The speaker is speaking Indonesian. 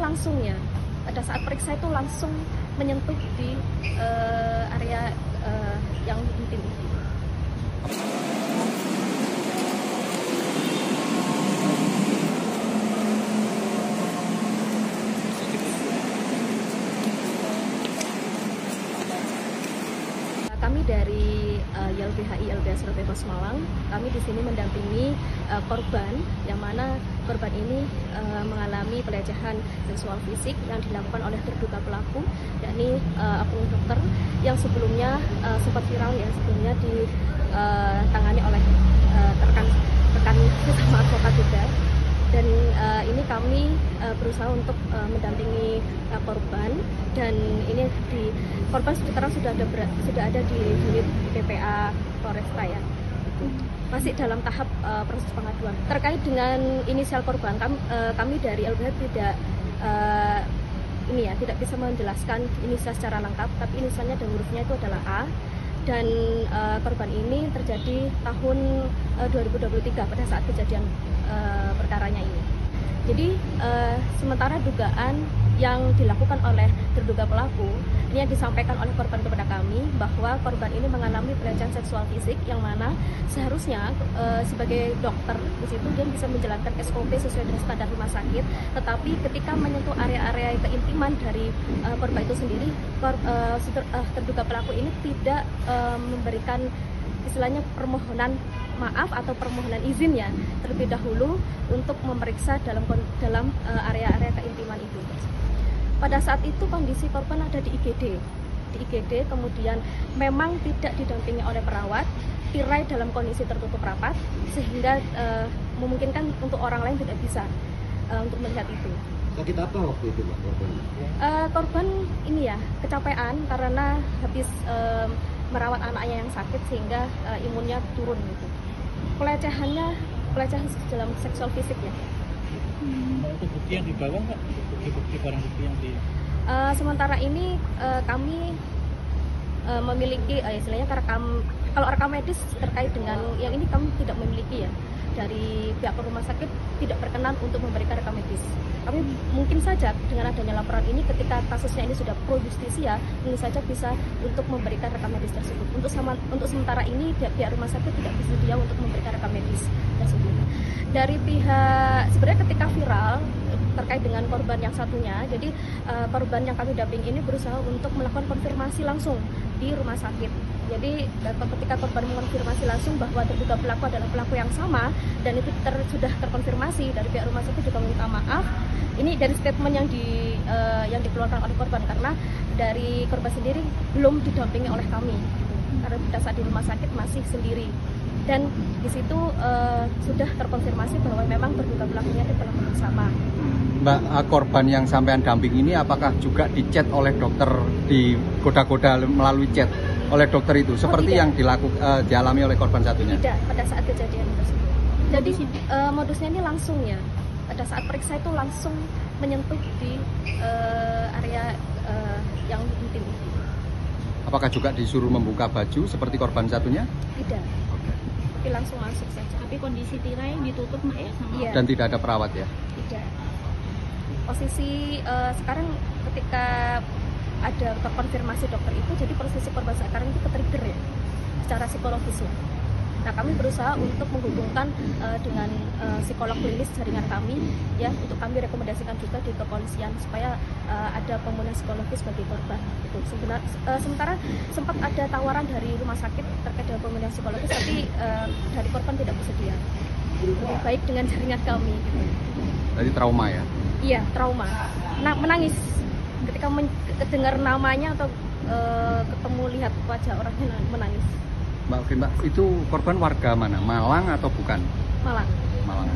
langsung ya, pada saat periksa itu langsung menyentuh di area yang intim itu. Kami dari YLBHI LBH Surabaya Kota Malang, kami di sini mendampingi korban, yang mana korban ini mengalami pelecehan seksual fisik yang dilakukan oleh terduga pelaku, yakni oknum dokter yang sebelumnya sempat viral ya, sebelumnya ditangani oleh rekan sesama advokat juga. Dan ini kami berusaha untuk mendampingi korban, dan ini korban sekarang sudah ada di unit PPA Polresta ya. Masih dalam tahap proses pengaduan. Terkait dengan inisial korban, kami dari LBH tidak bisa menjelaskan inisial secara lengkap, tapi inisialnya dan hurufnya itu adalah A. Dan korban ini terjadi tahun 2023 pada saat kejadian perkaranya ini. Jadi sementara dugaan yang dilakukan oleh terduga pelaku ini yang disampaikan oleh korban kepada kami, bahwa korban ini mengalami pelecehan seksual fisik, yang mana seharusnya sebagai dokter di situ dia bisa menjalankan SOP sesuai dengan standar rumah sakit, tetapi ketika menyentuh area-area keintiman dari korban itu sendiri, terduga pelaku ini tidak memberikan istilahnya permohonan maaf atau permohonan izin ya terlebih dahulu untuk memeriksa dalam area-area keintiman itu. Pada saat itu kondisi korban ada di IGD, kemudian memang tidak didampingi oleh perawat, tirai dalam kondisi tertutup rapat, sehingga memungkinkan untuk orang lain tidak bisa untuk melihat itu. Sakit apa waktu itu Pak korban? Korban ini ya kecapean karena habis merawat anaknya yang sakit sehingga imunnya turun gitu. Pelecehan dalam seksual fisik ya. Untuk bukti yang dibawa nggak? Bukti barang bukti yang di... Sementara ini kami memiliki istilahnya kalau rekam medis terkait dengan yang ini kami tidak memiliki ya. Dari pihak rumah sakit tidak berkenan untuk memberikan rekam medis. Kami mungkin saja dengan adanya laporan ini, ketika kasusnya ini sudah pro justisia, mungkin saja bisa untuk memberikan rekam medis tersebut. Untuk sementara ini pihak rumah sakit tidak bersedia untuk memberikan rekam medis tersebut. Dari pihak sebenarnya ketika viral terkait dengan korban yang satunya, jadi korban yang kami dampingi ini berusaha untuk melakukan konfirmasi langsung di rumah sakit. Jadi ketika korban mengonfirmasi langsung bahwa terduga pelaku adalah pelaku yang sama, dan itu sudah terkonfirmasi, dari pihak rumah sakit juga meminta maaf. Ini dari statement yang dikeluarkan oleh korban, karena dari korban sendiri belum didampingi oleh kami, karena pada saat di rumah sakit masih sendiri. Dan di situ sudah terkonfirmasi bahwa memang terduga pelakunya adalah pelaku sama. Mbak, korban yang sampean damping ini apakah juga dichat oleh dokter, digoda-goda melalui chat oleh dokter itu, seperti yang dialami oleh korban satunya? Tidak, pada saat kejadian tersebut. Jadi modusnya ini langsung ya, pada saat periksa itu langsung menyentuh di area yang intim. Apakah juga disuruh membuka baju seperti korban satunya? Tidak, tapi langsung masuk saja. Tapi kondisi tirai ditutup Mbak ya? Iya. Dan tidak ada perawat ya? Tidak. Posisi sekarang ketika ada terkonfirmasi dokter itu, jadi posisi korban sekarang itu ke-trigger ya, secara psikologis ya. Nah, kami berusaha untuk menghubungkan dengan psikolog klinis jaringan kami ya, untuk kami rekomendasikan juga di kepolisian supaya ada pemulihan psikologis bagi korban. Itu sementara sempat ada tawaran dari rumah sakit terkait dengan pemulihan psikologis, tapi dari korban tidak bersedia. Lebih baik dengan jaringan kami. Gitu. Jadi trauma ya? Iya, trauma. Menangis ketika dengar namanya atau ketemu lihat wajah orangnya, menangis. Mbak, itu korban warga mana? Malang atau bukan? Malang. Malang.